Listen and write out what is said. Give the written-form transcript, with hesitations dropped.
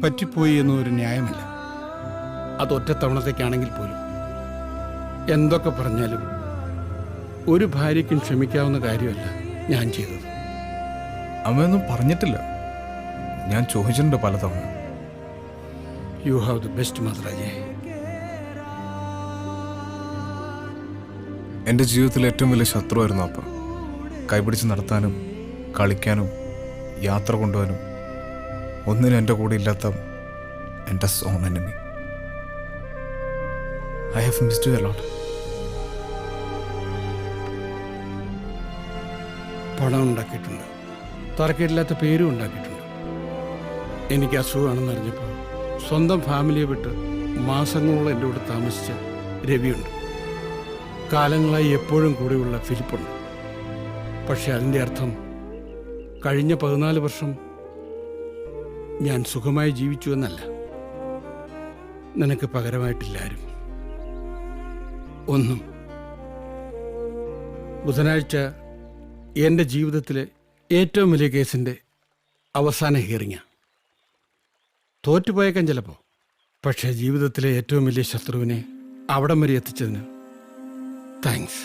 പറ്റിപ്പോയി എന്നൊരു ന്യായമില്ല. അതൊറ്റ തവണത്തേക്കാണെങ്കിൽ പോലും. എന്തൊക്കെ പറഞ്ഞാലും ഒരു ഭാര്യയ്ക്കും ക്ഷമിക്കാവുന്ന കാര്യമല്ല ഞാൻ ചെയ്തത്. അമ്മയൊന്നും പറഞ്ഞിട്ടില്ല. ഞാൻ ചോദിച്ചിട്ടുണ്ട് പലതവണ. You have the best mother Ajay. എൻ്റെ ജീവിതത്തിലെ ഏറ്റവും വലിയ ശത്രുവായിരുന്നു അപ്പ. കൈപിടിച്ച് നടത്താനും കളിക്കാനും യാത്ര കൊണ്ടുപോകാനും ഒന്നിനും എൻ്റെ കൂടെ ഇല്ലാത്ത എൻ്റെ zone enemy. I have missed you a lot. പണം ഉണ്ടാക്കിയിട്ടുണ്ട്, തറക്കേടില്ലാത്ത പേരും ഉണ്ടാക്കിയിട്ടുണ്ട്. എനിക്ക് അസുഖമാണെന്ന് അറിഞ്ഞപ്പോൾ സ്വന്തം ഫാമിലിയെ വിട്ട് മാസങ്ങളോളം എൻ്റെ കൂടെ താമസിച്ച രവിയുണ്ട്. കാലങ്ങളായി എപ്പോഴും കൂടെയുള്ള ഫിലിപ്പുണ്ട്. പക്ഷെ അതിൻ്റെ അർത്ഥം കഴിഞ്ഞ 14 വർഷം ഞാൻ സുഖമായി ജീവിച്ചു എന്നല്ല. നിനക്ക് പകരമായിട്ടില്ലാരും ഒന്നും. ബുധനാഴ്ച എൻ്റെ ജീവിതത്തിലെ ഏറ്റവും വലിയ കേസിൻ്റെ അവസാന ഹിയറിങ്ങാണ്. തോറ്റുപോയേക്കാൻ ചിലപ്പോൾ. പക്ഷേ ജീവിതത്തിലെ ഏറ്റവും വലിയ ശത്രുവിനെ അവിടം വരെ എത്തിച്ചതിന് താങ്ക്സ്.